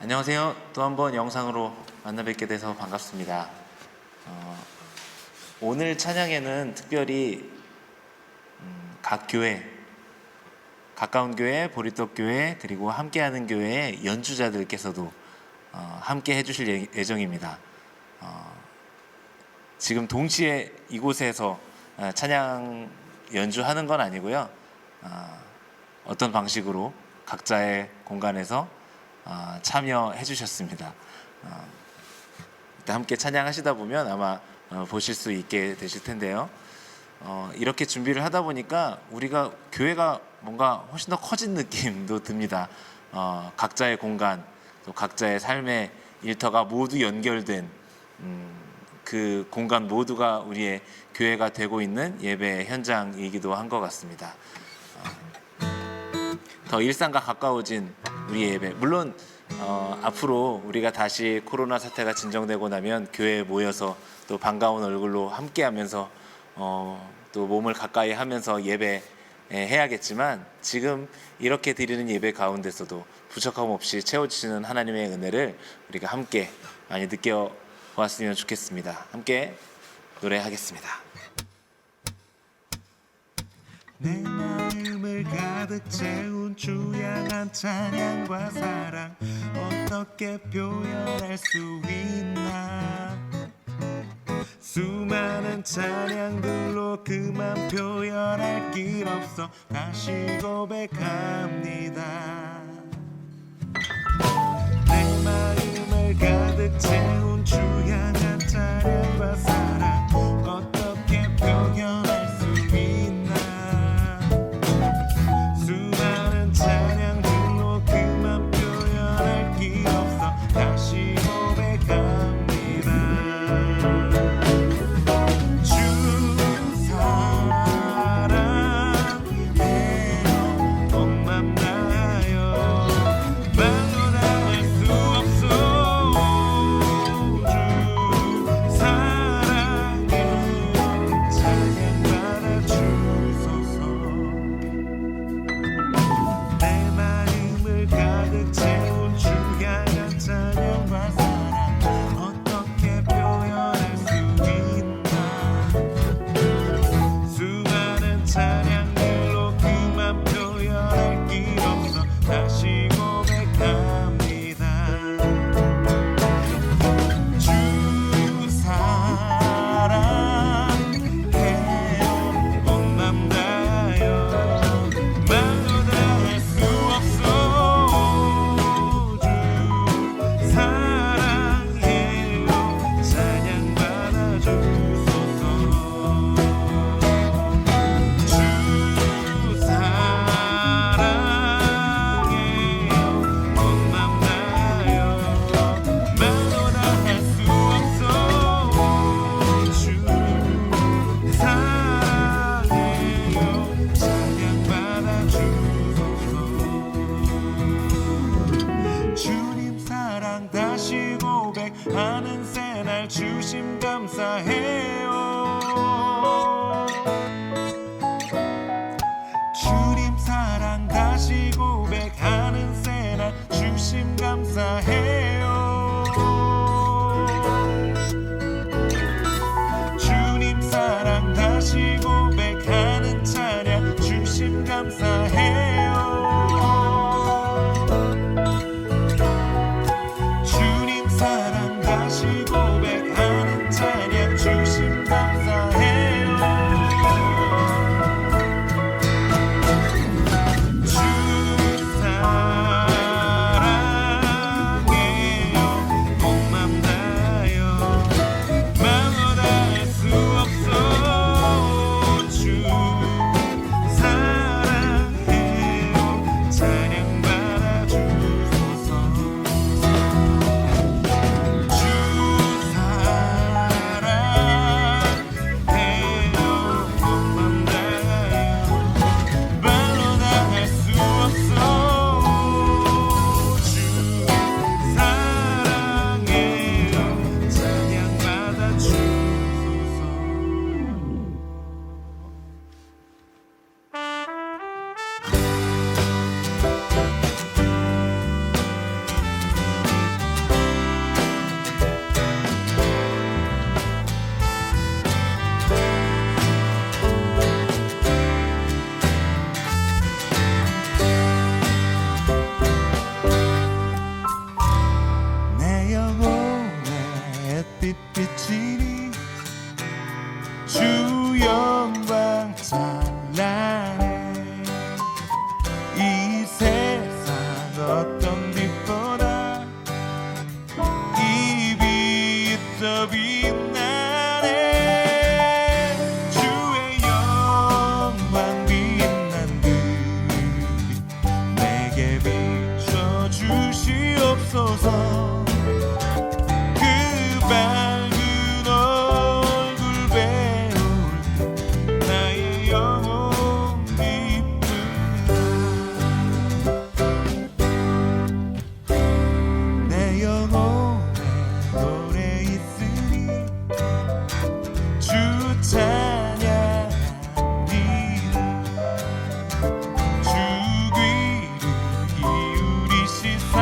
안녕하세요. 또 한 번 영상으로 만나 뵙게 돼서 반갑습니다. 오늘 찬양에는 특별히 각 교회, 가까운 교회, 보리떡 교회, 그리고 함께하는 교회의 연주자들께서도 함께 해주실 예정입니다. 지금 동시에 이곳에서 찬양 연주하는 건 아니고요. 어떤 방식으로 각자의 공간에서 참여해 주셨습니다. 함께 찬양하시다 보면 아마 보실 수 있게 되실 텐데요. 이렇게 준비를 하다 보니까 우리가 교회가 뭔가 훨씬 더 커진 느낌도 듭니다. 각자의 공간, 또 각자의 삶의 일터가 모두 연결된 그 공간 모두가 우리의 교회가 되고 있는 예배 현장이기도 한 것 같습니다. 더 일상과 가까워진 우리의 예배. 물론 앞으로 우리가 다시 코로나 사태가 진정되고 나면 교회에 모여서 또 반가운 얼굴로 함께하면서 또 몸을 가까이 하면서 예배 해야겠지만, 지금 이렇게 드리는 예배 가운데서도 부족함 없이 채워주시는 하나님의 은혜를 우리가 함께 많이 느껴보았으면 좋겠습니다. 함께 노래하겠습니다. 내 마음을 가득 채운 주양한 찬양과 사랑, 어떻게 표현할 수 있나. 수많은 찬양들로 그만 표현할 길 없어 다시 고백합니다. 내 마음을 가득 채운 주양한 찬양과 사랑, 어떻게 표현할 수 있나. 수많은 찬양들로 그만 표현할 길 없어 다시 고백합니다. 주 사랑해요, 온맘 다하여 말로 다 할 수 없어. 주 사랑해요, 찬양 받아주소서. 내 마음을 가득 채운 주양한 찬양과 사랑, 어떻게 표현할 수 있나. 수많은 찬양들로 그만 표현할 길 없어 다시 고백합니다. 주 사랑해요, 온맘 다하여 말로 다 할 수 없어. 주 사랑해요, 찬양 받아주소서. 주 사랑해요, 온맘 다하여 말로 다 할 수 없어. 주 사랑해요, 찬양 받아주소서. 주님 사랑 다시 고백하는 새날 주심 감사해요. 주님 사랑 다시 고백하는 새날 주심 감사해요. 주님 사랑 다시 고백하는 찬양 주심 감사해요. 주님 사랑 다시 고백하는 찬양 주심 감사해요. 주 사랑해요, 주옵소서. 그 밝은 얼굴 배울 때 나의 영혼 기쁘다. 내 영혼에 노래 있으리 주 찬양하리라. 주 귀를 기울이시사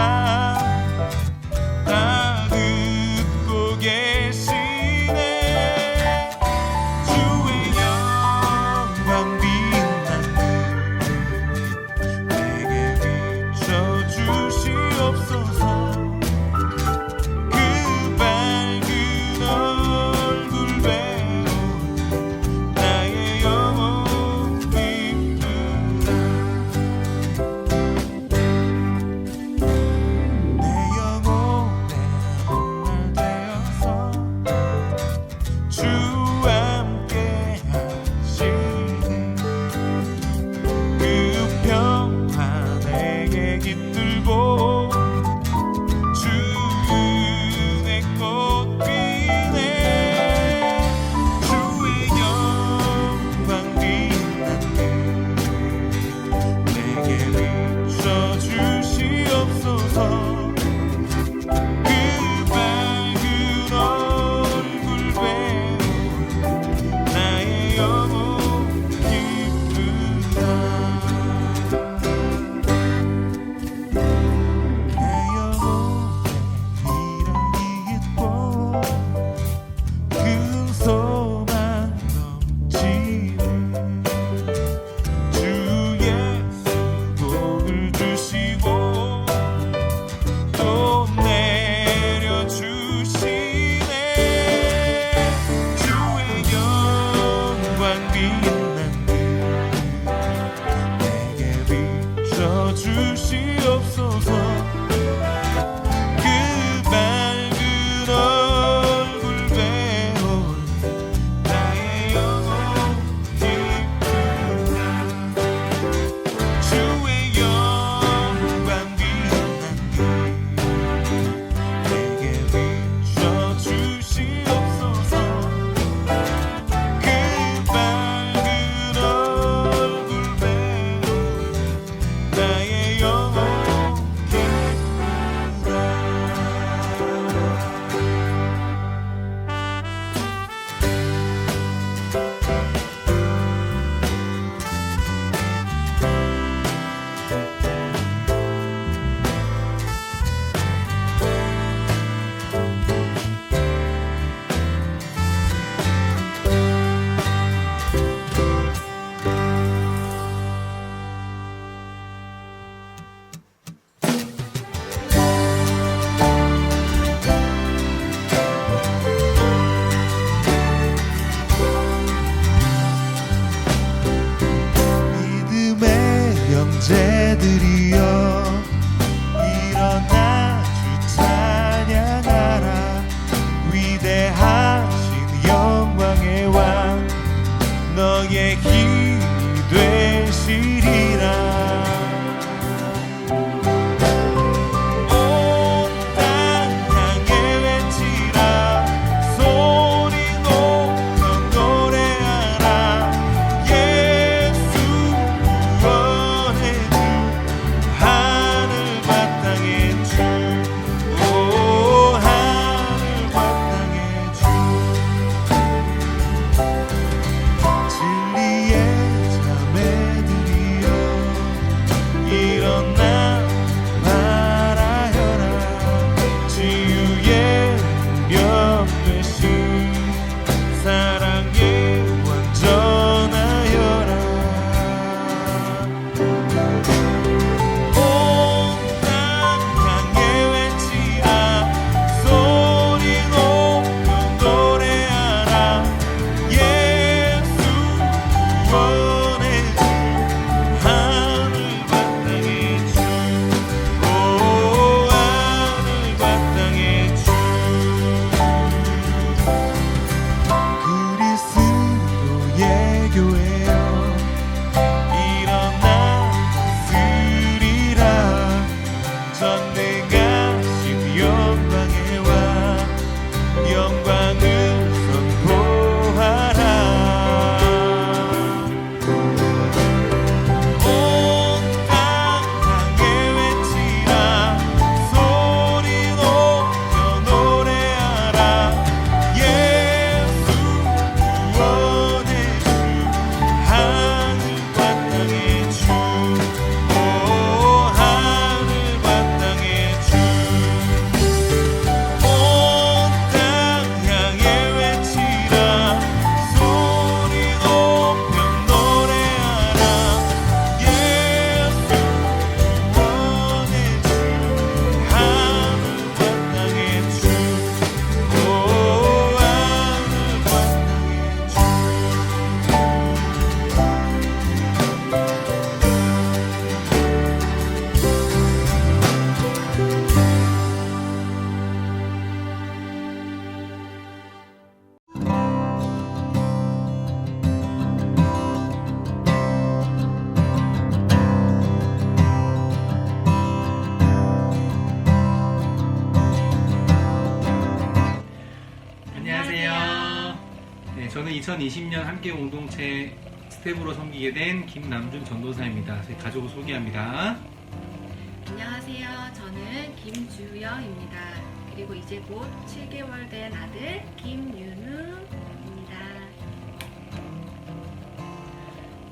저는 2020년 함께 공동체 스텝으로 섬기게 된 김남준 전도사입니다. 제 가족을 소개합니다. 안녕하세요. 저는 김주영입니다. 그리고 이제 곧 7개월 된 아들 김윤우입니다.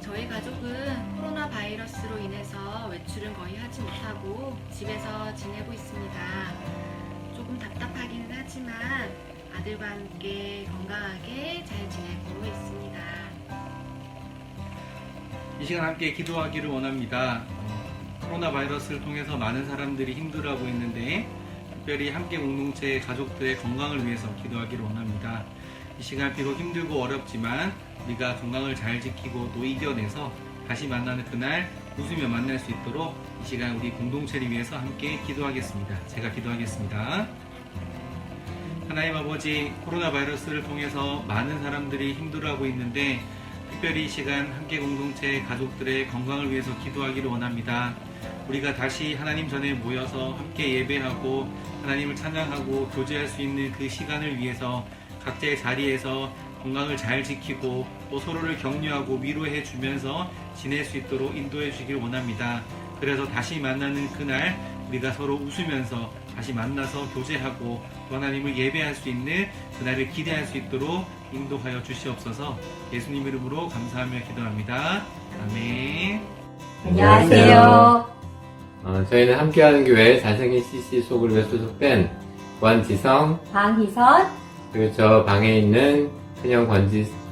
저희 가족은 코로나 바이러스로 인해서 외출은 거의 하지 못하고 집에서 지내고 있습니다. 조금 답답하기는 하지만 아들과 함께 건강하게 잘 지내고 있습니다. 이 시간 함께 기도하기를 원합니다. 코로나 바이러스를 통해서 많은 사람들이 힘들어하고 있는데 특별히 함께 공동체 가족들의 건강을 위해서 기도하기를 원합니다. 이 시간 비록 힘들고 어렵지만 우리가 건강을 잘 지키고 또 이겨내서 다시 만나는 그날 웃으며 만날 수 있도록 이 시간 우리 공동체를 위해서 함께 기도하겠습니다. 제가 기도하겠습니다. 하나님 아버지, 코로나 바이러스를 통해서 많은 사람들이 힘들어하고 있는데 특별히 이 시간 함께 공동체 가족들의 건강을 위해서 기도하기를 원합니다. 우리가 다시 하나님 전에 모여서 함께 예배하고 하나님을 찬양하고 교제할 수 있는 그 시간을 위해서 각자의 자리에서 건강을 잘 지키고 또 서로를 격려하고 위로해 주면서 지낼 수 있도록 인도해 주기를 원합니다. 그래서 다시 만나는 그날 우리가 서로 웃으면서 다시 만나서 교제하고 또 하나님을 예배할 수 있는 그날을 기대할 수 있도록 인도하여 주시옵소서. 예수님 이름으로 감사하며 기도합니다. 아멘. 안녕하세요. 저희는 함께하는 교회 잘생긴 CC 소그룹에 소속된 권지성, 방희선, 그리고 저 방에 있는 큰형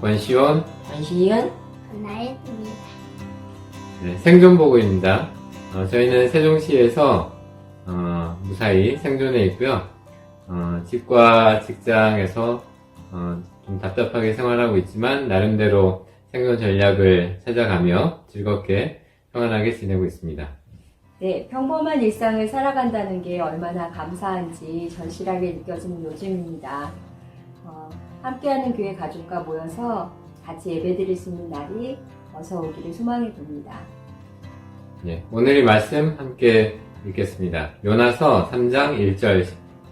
권시온, 전시윤, 나혜입니다. 생존보고입니다. 저희는 세종시에서 무사히 생존해 있고요. 집과 직장에서 좀 답답하게 생활하고 있지만 나름대로 생존 전략을 찾아가며 즐겁게 평안하게 지내고 있습니다. 네, 평범한 일상을 살아간다는 게 얼마나 감사한지 절실하게 느껴지는 요즘입니다. 함께하는 교회 가족과 모여서 같이 예배드릴 수 있는 날이 어서 오기를 소망해 봅니다. 네, 오늘의 말씀 함께 읽겠습니다. 요나서 3장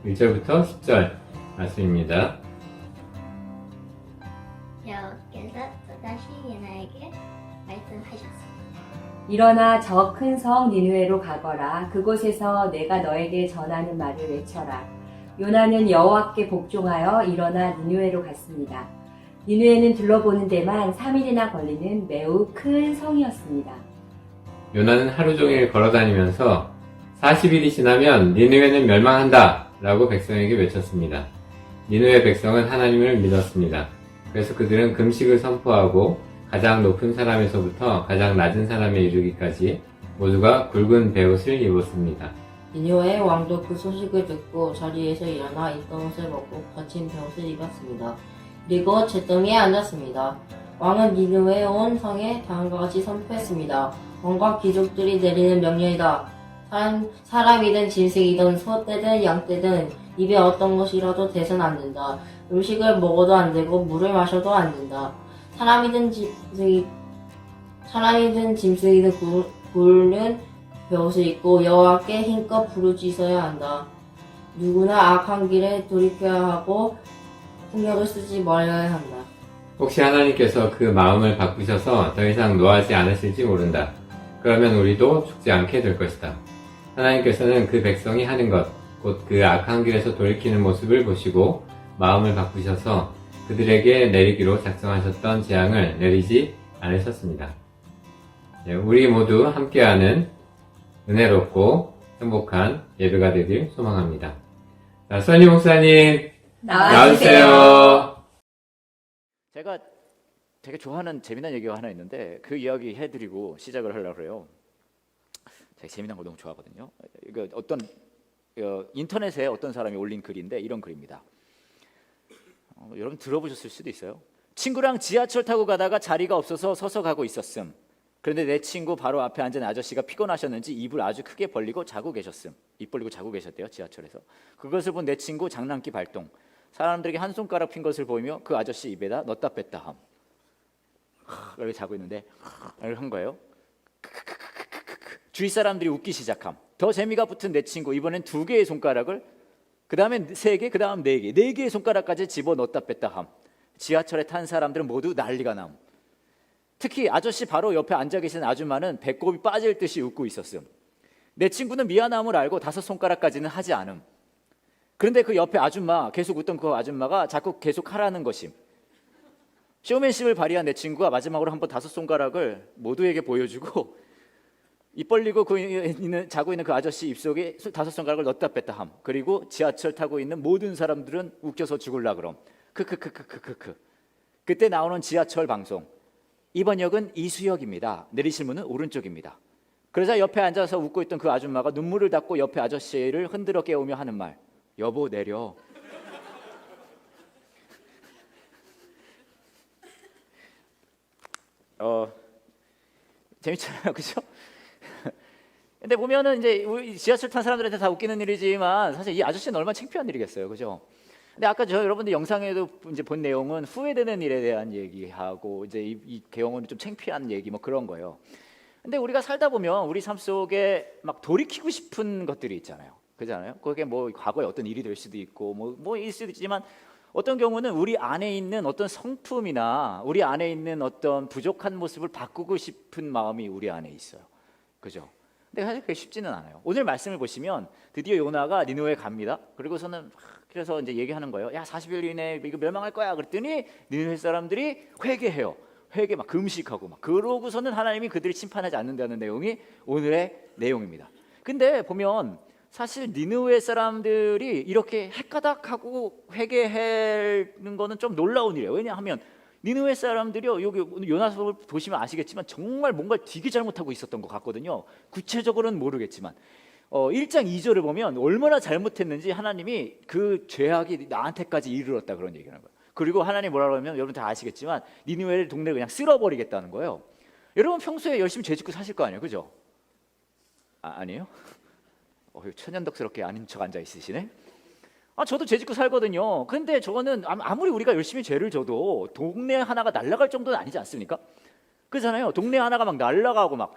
1절부터 10절 말씀입니다. 여호와께서 또다시 요나에게 말씀하셨습니다. 일어나 저 큰 성 니느웨로 가거라. 그곳에서 내가 너에게 전하는 말을 외쳐라. 요나는 여호와께 복종하여 일어나 니느웨로 갔습니다. 니느웨는 둘러보는 데만 3일이나 걸리는 매우 큰 성이었습니다. 요나는 하루 종일 걸어다니면서 40일이 지나면 니느웨는 멸망한다 라고 백성에게 외쳤습니다. 니느웨 백성은 하나님을 믿었습니다. 그래서 그들은 금식을 선포하고 가장 높은 사람에서부터 가장 낮은 사람에 이르기까지 모두가 굵은 베옷을 입었습니다. 니느웨의 왕도 그 소식을 듣고 자리에서 일어나 입던 옷을 벗고 거친 베옷을 입었습니다. 그리고 잿더미에 앉았습니다. 왕은 니느웨 온 성에 다음과 같이 선포했습니다. 왕과 귀족들이 내리는 명령이다. 사람이든 짐승이든 소떼든 양떼든 입에 어떤 것이라도 대선 안 된다. 음식을 먹어도 안 되고 물을 마셔도 안 된다. 사람이든 짐승이든 굵은 베옷을 입고 여호와께 힘껏 부르짖어야 한다. 누구나 악한 길에 돌이켜야 하고 폭력을 쓰지 말아야 한다. 혹시 하나님께서 그 마음을 바꾸셔서 더 이상 노하지 않으실지 모른다. 그러면 우리도 죽지 않게 될 것이다. 하나님께서는 그 백성이 하는 것, 곧 그 악한 길에서 돌이키는 모습을 보시고 마음을 바꾸셔서 그들에게 내리기로 작정하셨던 재앙을 내리지 않으셨습니다. 우리 모두 함께하는 은혜롭고 행복한 예배가 되길 소망합니다. 자, 써니 목사님 나와주세요. 제가 되게 좋아하는 재미난 얘기가 하나 있는데 그 이야기 해드리고 시작을 하려고 해요. 제가 재미난 거 너무 좋아하거든요. 이거 어떤 인터넷에 어떤 사람이 올린 글인데 이런 글입니다. 여러분 들어보셨을 수도 있어요. 친구랑 지하철 타고 가다가 자리가 없어서 서서 가고 있었음. 그런데 내 친구 바로 앞에 앉은 아저씨가 피곤하셨는지 입을 아주 크게 벌리고 자고 계셨음. 입 벌리고 자고 계셨대요, 지하철에서. 그것을 본 내 친구 장난기 발동. 사람들에게 한 손가락 핀 것을 보이며 그 아저씨 입에다 넣다 뺐다 함. 이렇게 자고 있는데 이렇게 한 거예요. 주위 사람들이 웃기 시작함. 더 재미가 붙은 내 친구, 이번엔 2개의 손가락을, 그 다음엔 3개, 그 다음 4개, 4개의 손가락까지 집어 넣었다 뺐다 함. 지하철에 탄 사람들은 모두 난리가 남. 특히 아저씨 바로 옆에 앉아 계신 아줌마는 배꼽이 빠질 듯이 웃고 있었음. 내 친구는 미안함을 알고 5손가락까지는 하지 않음. 그런데 그 옆에 아줌마, 계속 웃던 그 아줌마가 자꾸 계속 하라는 것임. 쇼맨십을 발휘한 내 친구가 마지막으로 한번 5손가락을 모두에게 보여주고 입 벌리고 자고 있는 그 아저씨 입속에 5손가락을 넣다 뺐다 함. 그리고 지하철 타고 있는 모든 사람들은 웃겨서 죽을라 그럼. 크크크크크크크. 그때 나오는 지하철 방송. 이번 역은 이수역입니다. 내리실 문은 오른쪽입니다. 그러자 옆에 앉아서 웃고 있던 그 아줌마가 눈물을 닦고 옆에 아저씨를 흔들어 깨우며 하는 말. 여보 내려. 재밌잖아요, 그죠? 근데 보면은 이제 우리 지하철 탄 사람들한테 다 웃기는 일이지만 사실 이 아저씨는 얼마나 창피한 일이겠어요, 그죠? 근데 아까 여러분들 영상에도 이제 본 내용은 후회되는 일에 대한 얘기하고 이제 이 경우는 좀 창피한 얘기 뭐 그런 거예요. 근데 우리가 살다 보면 우리 삶 속에 막 돌이키고 싶은 것들이 있잖아요, 그잖아요. 그게 뭐 과거에 어떤 일이 될 수도 있고 뭐 일 수도 있지만 어떤 경우는 우리 안에 있는 어떤 성품이나 우리 안에 있는 어떤 부족한 모습을 바꾸고 싶은 마음이 우리 안에 있어요, 그죠? 근데 사실 그게 쉽지는 않아요. 오늘 말씀을 보시면 드디어 요나가 니느웨에 갑니다. 그리고서는 그래서 이제 얘기하는 거예요. 야 40일 이내에 이거 멸망할 거야. 그랬더니 니느웨 사람들이 회개해요. 회개 막 금식하고 막 그러고서는 하나님이 그들을 심판하지 않는다는 내용이 오늘의 내용입니다. 근데 보면 사실 니느웨 사람들이 이렇게 헷가닥하고 회개하는 거는 좀 놀라운 일이에요. 왜냐하면 니느웨 사람들이요, 여기 요나서를 보시면 아시겠지만 정말 뭔가 되게 잘못하고 있었던 것 같거든요. 구체적으로는 모르겠지만 1장 2절을 보면 얼마나 잘못했는지 하나님이 그 죄악이 나한테까지 이르렀다 그런 얘기하는 거예요. 그리고 하나님 뭐라고 하면 여러분 다 아시겠지만 니느웨 동네를 그냥 쓸어버리겠다는 거예요. 여러분 평소에 열심히 죄 짓고 사실 거 아니에요, 그죠? 아니에요? 천연덕스럽게 아닌 척 앉아 있으시네. 저도 죄 짓고 살거든요. 근데 저거는 아무리 우리가 열심히 죄를 져도 동네 하나가 날아갈 정도는 아니지 않습니까? 그렇잖아요. 동네 하나가 막 날아가고 막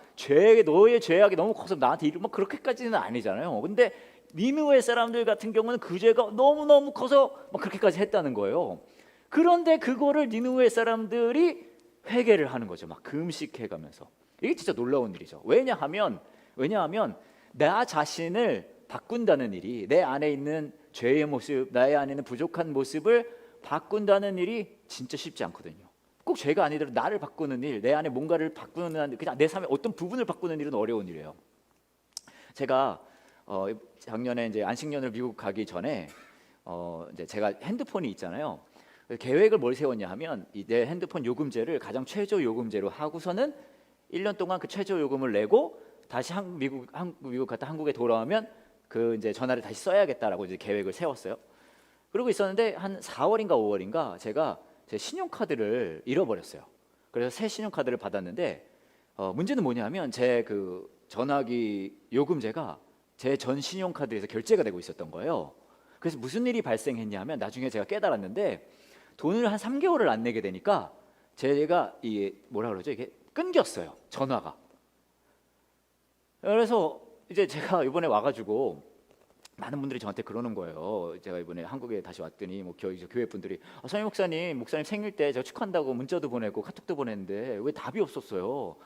너의 죄악이 너무 커서 나한테 막 그렇게까지는 아니잖아요. 근데 니느웨 사람들 같은 경우는 그 죄가 너무너무 커서 막 그렇게까지 했다는 거예요. 그런데 그거를 니느웨 사람들이 회개를 하는 거죠. 막 금식해가면서. 이게 진짜 놀라운 일이죠. 왜냐하면 나 자신을 바꾼다는 일이, 내 안에 있는 죄의 모습, 나의 안에 있는 부족한 모습을 바꾼다는 일이 진짜 쉽지 않거든요. 꼭 죄가 아니더라도 나를 바꾸는 일, 내 안에 뭔가를 바꾸는, 그냥 내 삶의 어떤 부분을 바꾸는 일은 어려운 일이에요. 제가 작년에 이제 안식년을 미국 가기 전에 이제 제가 핸드폰이 있잖아요. 계획을 뭘 세웠냐 하면 내 핸드폰 요금제를 가장 최저 요금제로 하고서는 1년 동안 그 최저 요금을 내고 다시 미국 갔다 한국에 돌아오면 그 이제 전화를 다시 써야겠다라고 이제 계획을 세웠어요. 그러고 있었는데 한 4월인가 5월인가 제가 제 신용카드를 잃어버렸어요. 그래서 새 신용카드를 받았는데 문제는 뭐냐면 제 그 전화기 요금제가 제 전 신용카드에서 결제가 되고 있었던 거예요. 그래서 무슨 일이 발생했냐면 나중에 제가 깨달았는데 돈을 한 3개월을 안 내게 되니까 제가 이게 뭐라 그러죠? 이게 끊겼어요, 전화가. 그래서 이제 제가 이번에 와가지고 많은 분들이 저한테 그러는 거예요. 제가 이번에 한국에 다시 왔더니 뭐 교회 분들이 선임 목사님 생일 때 제가 축하한다고 문자도 보내고 카톡도 보냈는데 왜 답이 없었어요?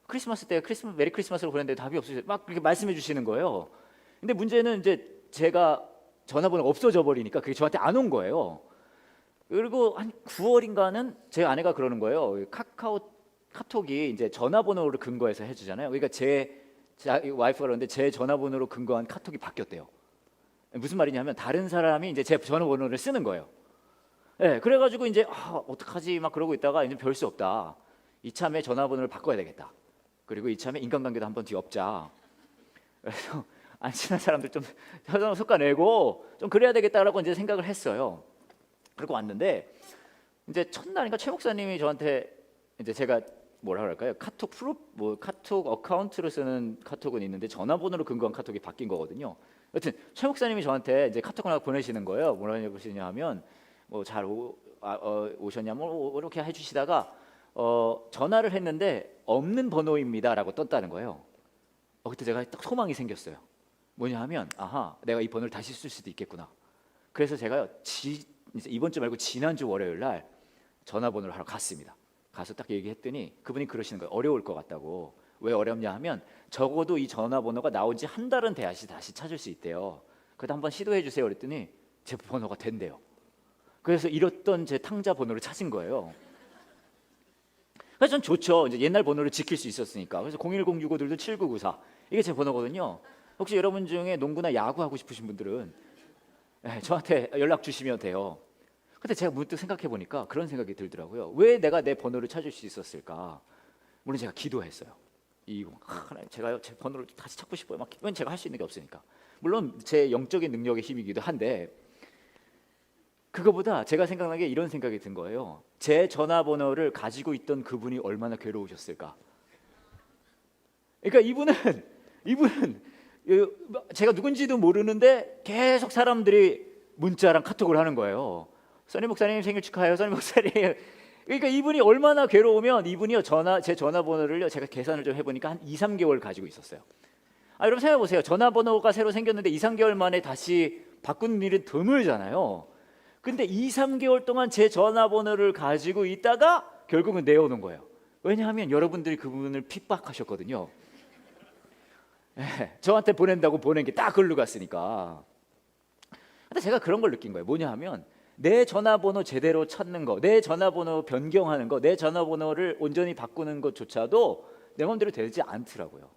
크리스마스 때 메리 크리스마스로 보냈는데 답이 없으세요? 막 그렇게 말씀해 주시는 거예요. 근데 문제는 이제 제가 전화번호가 없어져 버리니까 그게 저한테 안 온 거예요. 그리고 한 9월인가는 제 아내가 그러는 거예요. 카톡이 이제 전화번호를 근거해서 해주잖아요. 그러니까 제 와이프가 그러는데 제 전화번호로 근거한 카톡이 바뀌었대요. 무슨 말이냐면 다른 사람이 이제 제 전화번호를 쓰는 거예요. 네, 그래가지고 이제 어떡하지 막 그러고 있다가 이제 별 수 없다. 이참에 전화번호를 바꿔야 되겠다. 그리고 이참에 인간관계도 한번 뒤엎자. 그래서 안 친한 사람들 좀 섞어내고 좀 그래야 되겠다라고 이제 생각을 했어요. 그리고 왔는데 이제 첫날인가 최 목사님이 저한테 이제 제가 뭐라 그럴까요? 카톡 어카운트로 쓰는 카톡은 있는데 전화번호로 근거한 카톡이 바뀐 거거든요. 여튼 최 목사님이 저한테 이제 카톡 하나 보내시는 거예요. 뭐라고 보시냐 하면 뭐 잘 오셨냐 뭐 이렇게 해주시다가 전화를 했는데 없는 번호입니다라고 떴다는 거예요. 그때 제가 딱 소망이 생겼어요. 뭐냐 하면 내가 이 번호를 다시 쓸 수도 있겠구나. 그래서 제가 이번 주 말고 지난주 월요일 날 전화번호를 하러 갔습니다. 가서 딱 얘기했더니 그분이 그러시는 거예요. 어려울 것 같다고. 왜 어렵냐 하면 적어도 이 전화번호가 나온 지 한 달은 돼야지 다시 찾을 수 있대요. 그래도 한번 시도해 주세요 그랬더니 제 번호가 된대요. 그래서 잃었던 제 탕자 번호를 찾은 거예요. 그래서 전 좋죠. 이제 옛날 번호를 지킬 수 있었으니까. 그래서 01065들도 7994 이게 제 번호거든요. 혹시 여러분 중에 농구나 야구 하고 싶으신 분들은 저한테 연락 주시면 돼요. 근데 제가 문득 생각해 보니까 그런 생각이 들더라고요. 왜 내가 내 번호를 찾을 수 있었을까? 물론 제가 기도했어요. 하나님, 제가 제 번호를 다시 찾고 싶어요. 막 기도는 제가 할 수 있는 게 없으니까. 물론 제 영적인 능력의 힘이기도 한데 그거보다 제가 생각나게 이런 생각이 든 거예요. 제 전화번호를 가지고 있던 그분이 얼마나 괴로우셨을까. 그러니까 이분은 제가 누군지도 모르는데 계속 사람들이 문자랑 카톡을 하는 거예요. 써니 목사님 생일 축하해요. 써니 목사님. 그러니까 이분이 얼마나 괴로우면 이분이요 제 전화번호를요 제가 계산을 좀 해보니까 한 2, 3개월 가지고 있었어요. 여러분 생각해 보세요. 전화번호가 새로 생겼는데 2, 3개월 만에 다시 바꾸는 일은 드물잖아요. 근데 2, 3개월 동안 제 전화번호를 가지고 있다가 결국은 내어놓은 거예요. 왜냐하면 여러분들이 그분을 핍박하셨거든요. 저한테 보낸다고 보낸 게 딱 글로 갔으니까. 근데 제가 그런 걸 느낀 거예요. 뭐냐 하면 내 전화번호 제대로 찾는 거, 내 전화번호 변경하는 거, 내 전화번호를 온전히 바꾸는 것조차도 내 마음대로 되지 않더라고요.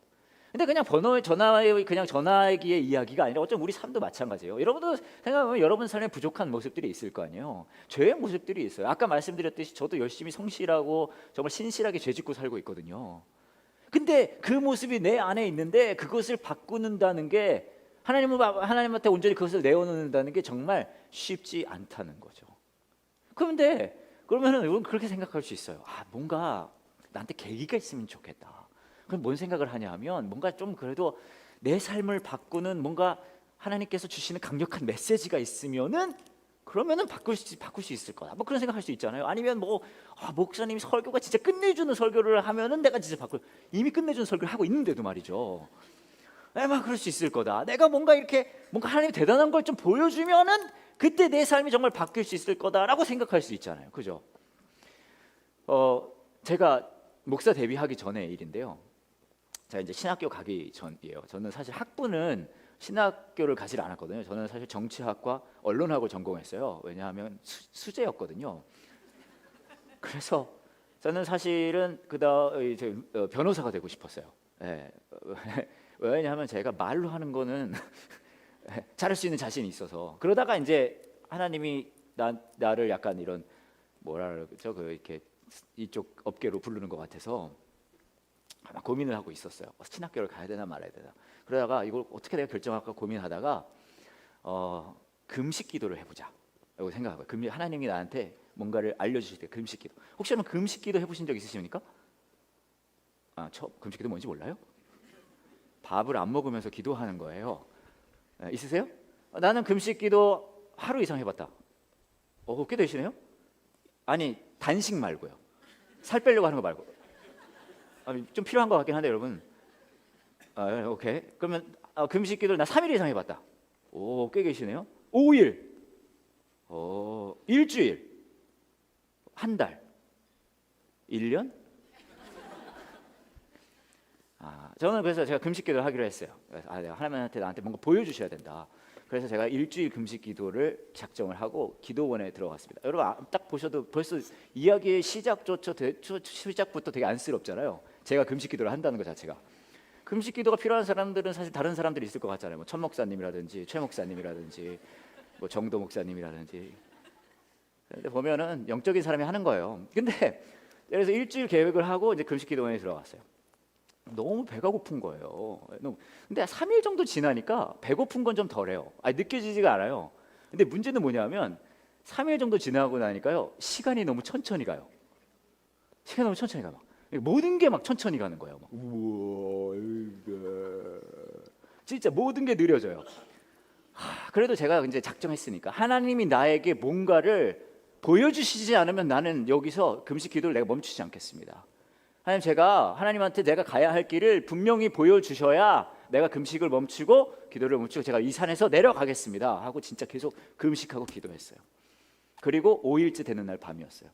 근데 그냥 그냥 전화기의 이야기가 아니라 어쩌면 우리 삶도 마찬가지예요. 여러분도 생각하면 여러분 삶에 부족한 모습들이 있을 거 아니에요. 죄의 모습들이 있어요. 아까 말씀드렸듯이 저도 열심히 성실하고 정말 신실하게 죄짓고 살고 있거든요. 근데 그 모습이 내 안에 있는데 그것을 바꾸는다는 게 하나님한테 온전히 그것을 내어놓는다는 게 정말 쉽지 않다는 거죠. 그런데 그러면은 여러분 그렇게 생각할 수 있어요. 뭔가 나한테 계기가 있으면 좋겠다. 그럼 뭔 생각을 하냐 하면 뭔가 좀 그래도 내 삶을 바꾸는 뭔가 하나님께서 주시는 강력한 메시지가 있으면은 그러면은 바꿀 수 있을 거다. 뭐 그런 생각할 수 있잖아요. 아니면 목사님이 설교가 진짜 끝내주는 설교를 하면은 내가 진짜 이미 끝내주는 설교를 하고 있는데도 말이죠. 막 그럴 수 있을 거다. 내가 뭔가 하나님이 대단한 걸 좀 보여주면은 그때 내 삶이 정말 바뀔 수 있을 거다라고 생각할 수 있잖아요. 그죠? 제가 목사 데뷔하기 전의 일인데요. 제가 이제 신학교 가기 전이에요. 저는 사실 학부는 신학교를 가지 않았거든요. 저는 사실 정치학과 언론학을 전공했어요. 왜냐하면 수재였거든요. 그래서 저는 사실은 변호사가 되고 싶었어요. 왜냐하면 제가 말로 하는 거는 잘할 수 있는 자신이 있어서. 그러다가 이제 하나님이 나를 약간 이런 뭐라 그러죠? 이렇게 이쪽 업계로 부르는 것 같아서 아마 고민을 하고 있었어요. 신학교를 가야 되나 말아야 되나. 그러다가 이걸 어떻게 내가 결정할까 고민하다가 금식 기도를 해보자 라고 생각하고요. 하나님이 나한테 뭔가를 알려주실 때 금식 기도. 혹시 여러분 금식 기도 해보신 적 있으십니까? 금식 기도 뭔지 몰라요? 밥을 안 먹으면서 기도하는 거예요. 있으세요? 나는 금식 기도 하루 이상 해봤다. 꽤 되시네요? 아니 단식 말고요. 살 빼려고 하는 거 말고. 좀 필요한 것 같긴 한데 여러분. 오케이. 그러면 금식 기도를 나 3일 이상 해봤다. 꽤 계시네요. 5일, 일주일, 한 달, 1년? 저는 그래서 제가 금식 기도를 하기로 했어요. 하나님한테 나한테 뭔가 보여주셔야 된다. 그래서 제가 일주일 금식 기도를 작정을 하고 기도원에 들어갔습니다. 여러분 딱 보셔도 벌써 이야기의 시작부터 되게 안쓰럽잖아요. 제가 금식 기도를 한다는 것 자체가. 금식 기도가 필요한 사람들은 사실 다른 사람들이 있을 것 같잖아요. 뭐 천 목사님이라든지 최 목사님이라든지 뭐 정도 목사님이라든지. 근데 보면은 영적인 사람이 하는 거예요. 근데 그래서 일주일 계획을 하고 이제 금식 기도원에 들어갔어요. 너무 배가 고픈 거예요. 근데 3일 정도 지나니까 배고픈 건 좀 덜해요. 느껴지지가 않아요. 근데 문제는 뭐냐면 3일 정도 지나고 나니까요 시간이 너무 천천히 가요. 시간이 너무 천천히 가요. 모든 게 막 천천히 가는 거예요. 우와, 진짜 모든 게 느려져요. 그래도 제가 이제 작정했으니까 하나님이 나에게 뭔가를 보여주시지 않으면 나는 여기서 금식 기도를 내가 멈추지 않겠습니다. 하나님, 제가 하나님한테 내가 가야 할 길을 분명히 보여주셔야 내가 금식을 멈추고 기도를 멈추고 제가 이 산에서 내려가겠습니다 하고 진짜 계속 금식하고 기도했어요. 그리고 5일째 되는 날 밤이었어요.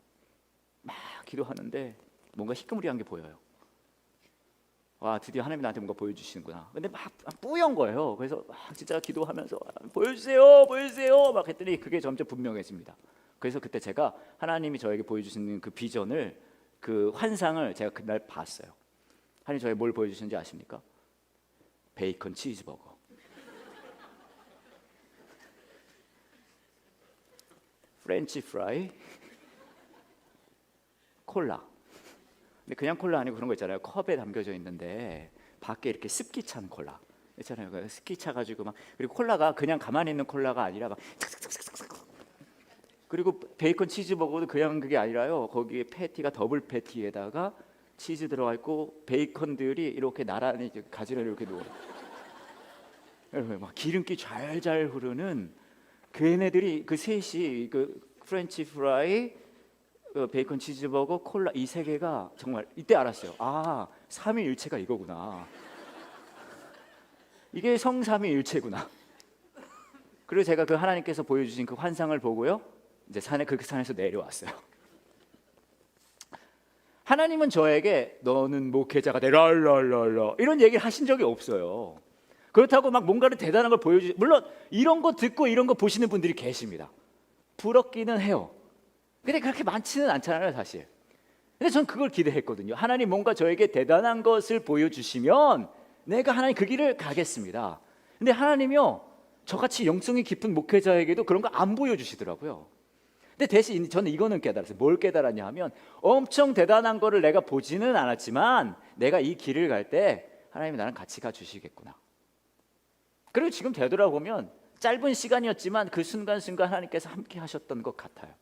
막 기도하는데 뭔가 희끄무리한 게 보여요. 와, 드디어 하나님이 나한테 뭔가 보여주시는구나. 근데 막 뿌연 거예요. 그래서 막 진짜 기도하면서 보여주세요, 보여주세요 막 했더니 그게 점점 분명해집니다. 그래서 그때 제가 하나님이 저에게 보여주시는 그 비전을, 그 환상을 제가 그날 봤어요. 하나님 저에게 뭘 보여주시는지 아십니까? 베이컨 치즈버거, 프렌치 프라이, 콜라. 근데 그냥 콜라 아니고 그런 거 있잖아요. 컵에 담겨져 있는데 밖에 이렇게 습기 찬 콜라 있잖아요. 그 습기 차가지고 막, 그리고 콜라가 그냥 가만히 있는 콜라가 아니라 막 착착착착착. 그리고 베이컨 치즈버거도 그냥 그게 아니라요. 거기에 패티가 더블 패티에다가 치즈 들어가 있고 베이컨들이 이렇게 나란히 가지런히 이렇게 누워. 막 기름기 잘잘 흐르는 그 얘네들이, 그 셋이, 그 프렌치 프라이, 베이컨 치즈버거, 콜라, 이 세 개가 정말 이때 알았어요. 아, 삼위일체가 이거구나. 이게 성삼위일체구나. 그리고 제가 그 하나님께서 보여주신 그 환상을 보고요, 이제 그 산에서 내려왔어요. 하나님은 저에게 너는 목회자가 돼 랄랄랄라 이런 얘기를 하신 적이 없어요. 그렇다고 막 뭔가를 대단한 걸 물론 이런 거 듣고 이런 거 보시는 분들이 계십니다. 부럽기는 해요. 근데 그렇게 많지는 않잖아요, 사실. 근데 전 그걸 기대했거든요. 하나님 뭔가 저에게 대단한 것을 보여주시면 내가 하나님 그 길을 가겠습니다. 근데 하나님이요, 저같이 영성이 깊은 목회자에게도 그런 거 안 보여주시더라고요. 근데 대신 저는 이거는 깨달았어요. 뭘 깨달았냐 하면, 엄청 대단한 거를 내가 보지는 않았지만 내가 이 길을 갈 때 하나님이 나랑 같이 가주시겠구나. 그리고 지금 되돌아보면 짧은 시간이었지만 그 순간순간 하나님께서 함께 하셨던 것 같아요.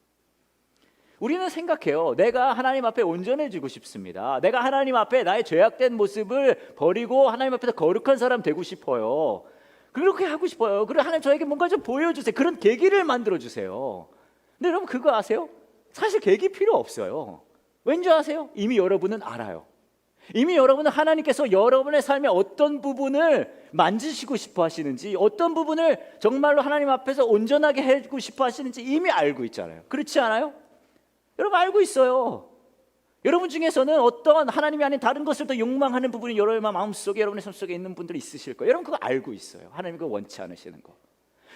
우리는 생각해요. 내가 하나님 앞에 온전해지고 싶습니다. 내가 하나님 앞에 나의 죄악된 모습을 버리고 하나님 앞에서 거룩한 사람 되고 싶어요. 그렇게 하고 싶어요. 그리고 하나님 저에게 뭔가 좀 보여주세요. 그런 계기를 만들어주세요. 근데 여러분 그거 아세요? 사실 계기 필요 없어요. 왠지 아세요? 이미 여러분은 알아요. 이미 여러분은 하나님께서 여러분의 삶의 어떤 부분을 만지시고 싶어 하시는지, 어떤 부분을 정말로 하나님 앞에서 온전하게 해주고 싶어 하시는지 이미 알고 있잖아요. 그렇지 않아요? 여러분 알고 있어요. 여러분 중에서는 어떤 하나님이 아닌 다른 것을 더 욕망하는 부분이 여러분의 마음속에, 여러분의 삶속에 있는 분들이 있으실 거예요. 여러분 그거 알고 있어요. 하나님이 그거 원치 않으시는 거.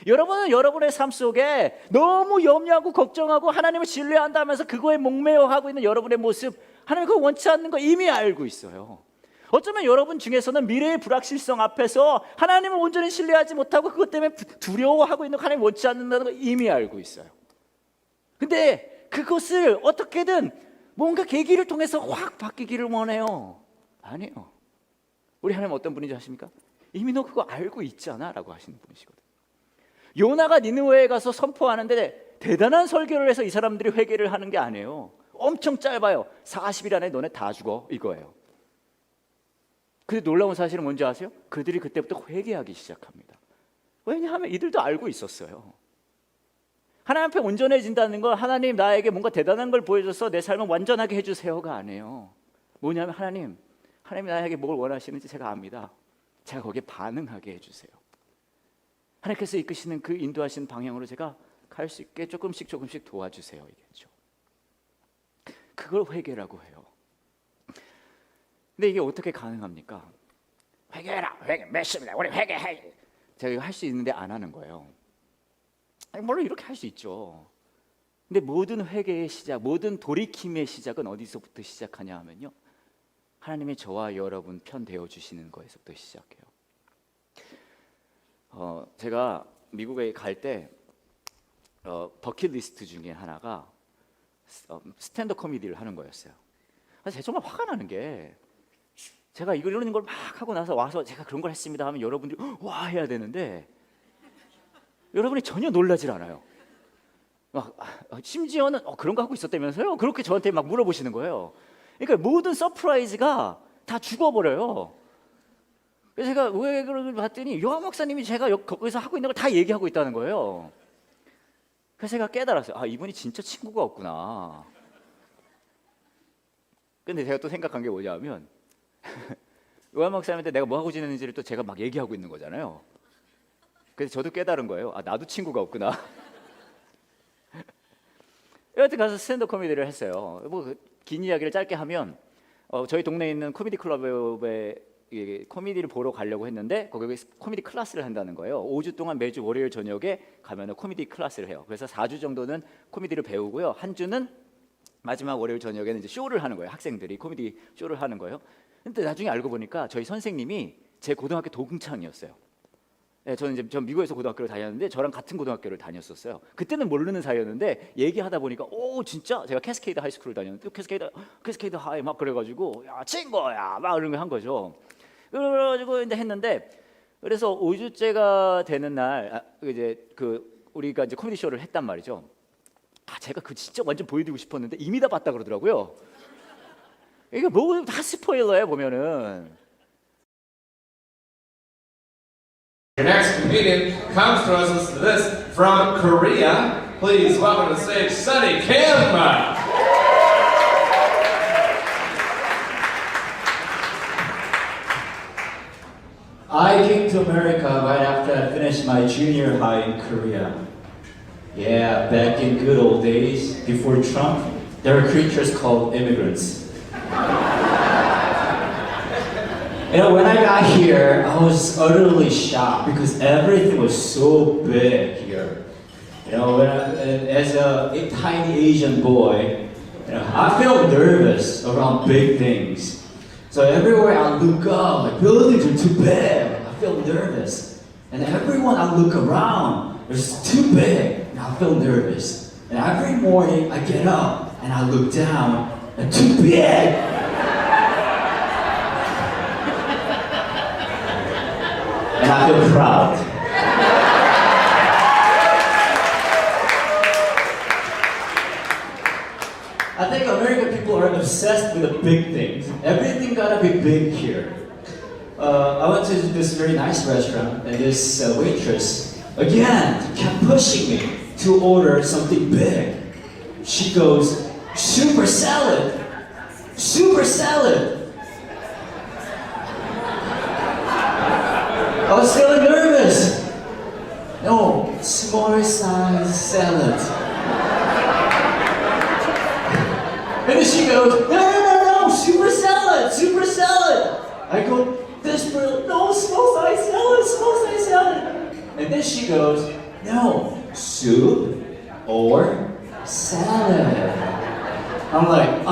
여러분은 여러분의 삶 속에 너무 염려하고 걱정하고 하나님을 신뢰한다면서 그거에 목매어하고 있는 여러분의 모습, 하나님 그거 원치 않는 거 이미 알고 있어요. 어쩌면 여러분 중에서는 미래의 불확실성 앞에서 하나님을 온전히 신뢰하지 못하고 그것 때문에 두려워하고 있는 거, 하나님 원치 않는다는 거 이미 알고 있어요. 근데 그것을 어떻게든 뭔가 계기를 통해서 확 바뀌기를 원해요. 아니에요. 우리 하나님 어떤 분인지 아십니까? 이미 너 그거 알고 있잖아 라고 하시는 분이시거든요. 요나가 니느웨에 가서 선포하는데 대단한 설교를 해서 이 사람들이 회개를 하는 게 아니에요. 엄청 짧아요. 40일 안에 너네 다 죽어 이거예요. 근데 놀라운 사실은 뭔지 아세요? 그들이 그때부터 회개하기 시작합니다. 왜냐하면 이들도 알고 있었어요. 하나님 앞에 온전해진다는 건 하나님 나에게 뭔가 대단한 걸 보여줘서 내 삶을 완전하게 해주세요가 아니에요. 뭐냐면 하나님이 나에게 뭘 원하시는지 제가 압니다. 제가 거기에 반응하게 해주세요. 하나님께서 이끄시는 그 인도하시는 방향으로 제가 갈 수 있게 조금씩 도와주세요. 이겠죠. 그걸 회개라고 해요. 근데 이게 어떻게 가능합니까? 회개해라, 회개, mes입니다. 우리 회개해. 제가 이거 할 수 있는데 안 하는 거예요. 물론 이렇게 할 수 있죠. 근데 모든 회개의 시작, 모든 돌이킴의 시작은 어디서부터 시작하냐 하면요, 하나님이 저와 여러분 편 되어 주시는 거에서부터 시작해요. 제가 미국에 갈 때 버킷리스트 중에 하나가 스탠드업 코미디를 하는 거였어요. 그래서 제가 정말 화가 나는 게, 제가 이런 걸 막 하고 나서 와서 제가 그런 걸 했습니다 하면 여러분들이 와 해야 되는데 여러분이 전혀 놀라질 않아요. 막 심지어는 그런 거 하고 있었다면서요? 그렇게 저한테 막 물어보시는 거예요. 그러니까 모든 서프라이즈가 다 죽어버려요. 그래서 제가 왜 그러는지 봤더니 요한 목사님이 제가 거기서 하고 있는 걸 다 얘기하고 있다는 거예요. 그래서 제가 깨달았어요. 아, 이분이 진짜 친구가 없구나. 근데 제가 또 생각한 게 뭐냐면 요한 목사님한테 내가 뭐 하고 지내는지를 또 제가 막 얘기하고 있는 거잖아요. 그래서 저도 깨달은 거예요. 아, 나도 친구가 없구나. 여하튼 가서 스탠드 코미디를 했어요. 뭐 긴 이야기를 짧게 하면 저희 동네에 있는 코미디 클럽에 이게 코미디를 보러 가려고 했는데 거기 코미디 클래스를 한다는 거예요. 5주 동안 매주 월요일 저녁에 가면은 코미디 클래스를 해요. 그래서 4주 정도는 코미디를 배우고요. 한 주는 마지막 월요일 저녁에는 이제 쇼를 하는 거예요. 학생들이 코미디 쇼를 하는 거예요. 근데 나중에 알고 보니까 저희 선생님이 제 고등학교 동창이었어요. 네, 저는 이제 전 미국에서 고등학교를 다녔는데 저랑 같은 고등학교를 다녔었어요. 그때는 모르는 사이였는데 얘기하다 보니까 오 진짜 제가 캐스케이드 하이스쿨을 다녔는데 캐스케이드 하이 막 그래가지고 야 친구야 막 이런 거 한 거죠. 그래가지고 이제 했는데 그래서 5주째가 되는 날 이제 우리가 이제 코미디 쇼를 했단 말이죠. 제가 진짜 완전 보여드리고 싶었는데 이미 다 봤다 그러더라고요. 이게 뭐 다 스포일러예요 보면은. Your next comedian comes to us with this from Korea. Please welcome to the stage Sunny Kim. I came to America right after I finished my junior high in Korea. Yeah, back in good old days, before Trump, there were creatures called immigrants. You know, when I got here, I was utterly shocked because everything was so big here. You know, as a tiny Asian boy, I felt nervous around big things. So everywhere I look up, like buildings are too big. I feel nervous. And everyone I look around, it's too big. And I feel nervous. And every morning I get up and I look down, and too big. And I feel proud. I think American people are obsessed with the big things. Everything gotta be big here. I went to this very nice restaurant, and this waitress, again, kept pushing me to order something big. She goes, super salad, super salad. I was feeling nervous. No, small size salad. And then she goes, no, super salad, super salad. I go, desperate, no, small size salad. And then she goes, no, soup or salad. I'm like,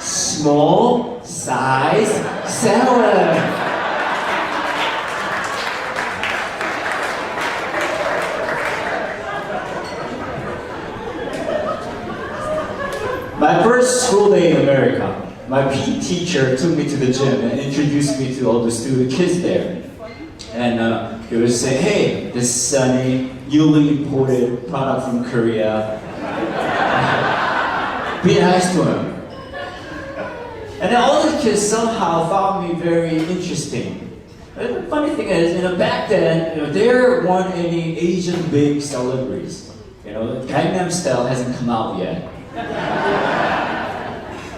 small size salad. My first school day in America, my PE teacher took me to the gym and introduced me to all the student kids there. And he would say, hey, this is Sunny, newly imported product from Korea. Be nice to him. And then all the kids somehow found me very interesting. And the funny thing is, back then, there weren't any Asian big celebrities. Gangnam Style hasn't come out yet.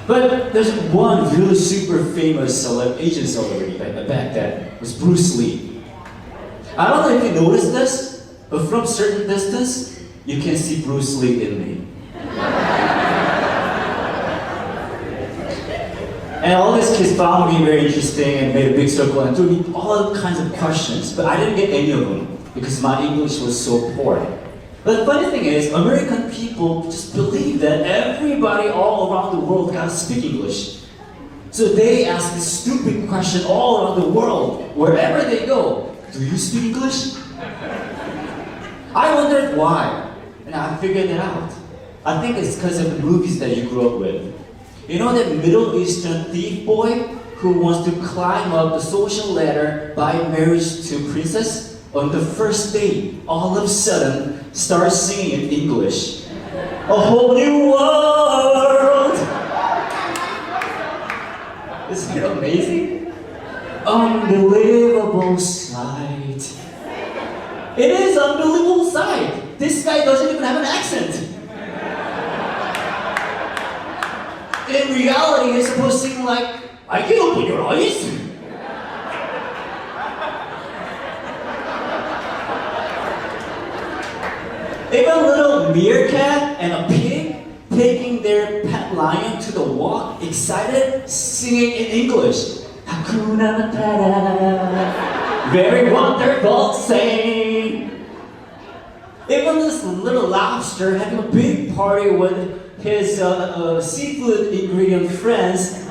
But there's one really super famous Asian celebrity back then. It was Bruce Lee. I don't know if you noticed this, but from a certain distance, you can see Bruce Lee in me. And all these kids found me very interesting and made a big circle and threw me all kinds of questions, but I didn't get any of them because my English was so poor. But the funny thing is, American people just believe that everybody all around the world gotta speak English. So they ask this stupid question all around the world, wherever they go. Do you speak English? I wondered why, and I figured it out. I think it's because of the movies that you grew up with. You know that Middle Eastern thief boy who wants to climb up the social ladder by marriage to princess? On the first date, all of a sudden, starts singing in English. A whole new world! Isn't it amazing? Unbelievable sight. It is unbelievable sight. This guy doesn't even have an accent. In reality, he's supposed to sing like, I can open your eyes. Even a little meerkat and a pig taking their pet lion to the walk, excited, singing in English. Hakuna Matata, very wonderful saying. Even this little lobster having a big party with his seafood ingredient friends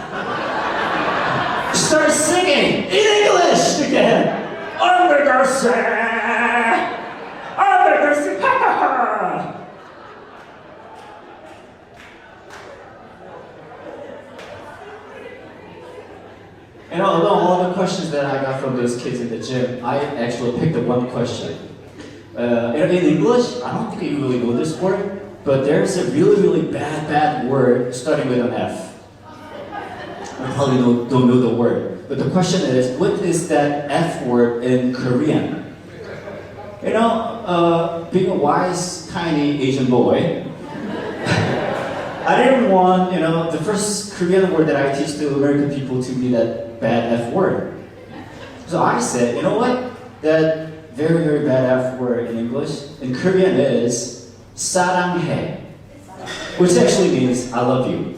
starts singing in English again. Undergarse, undergarse, ha ha ha. And although all the questions that I got from those kids in the gym, I actually picked up one question. In English, I don't think you really know this word, but there's a really bad word starting with an F. I probably don't know the word, but the question is, what is that F word in Korean? You know, being a wise, tiny Asian boy, I didn't want, the first Korean word that I teach to American people to be that bad F word. So I said, you know what? That very bad F word in English, in Korean is 사랑해, which actually means I love you.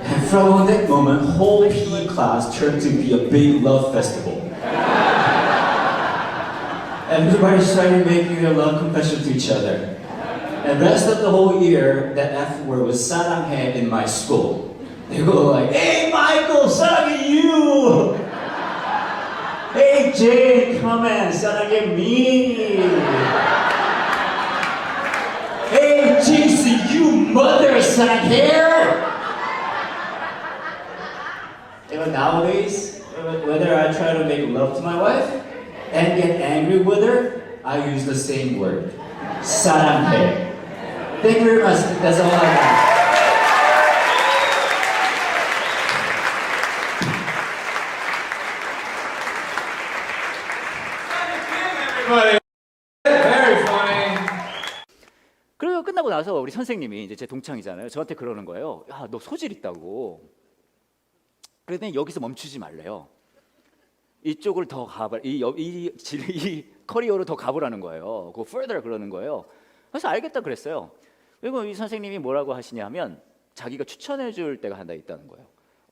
And from that moment, whole PE class turned to be a big love festival. Everybody started making a love confession to each other. And the rest of the whole year, that F word was 사랑해 in my school. They go like, hey Michael, 사랑해 you! Hey Jane, come on, 사랑해 me! Hey JC, you mother, 사랑해! Nowadays, whether I try to make love to my wife and get angry with her, I use the same word, 사랑해. Thank you very much. That's all I got. Everybody, very funny. 그리고 끝나고 나서 우리 선생님이 이제 제 동창이잖아요. 저한테 그러는 거예요. 야, 너 소질 있다고. 그랬더니 여기서 멈추지 말래요. 이쪽을 더 가봐, 이 커리어로 더 가보라는 거예요. 그 further 그러는 거예요. 그래서 알겠다 그랬어요. 그리고 이 선생님이 뭐라고 하시냐면 자기가 추천해 줄 때가 하나 있다는 거예요.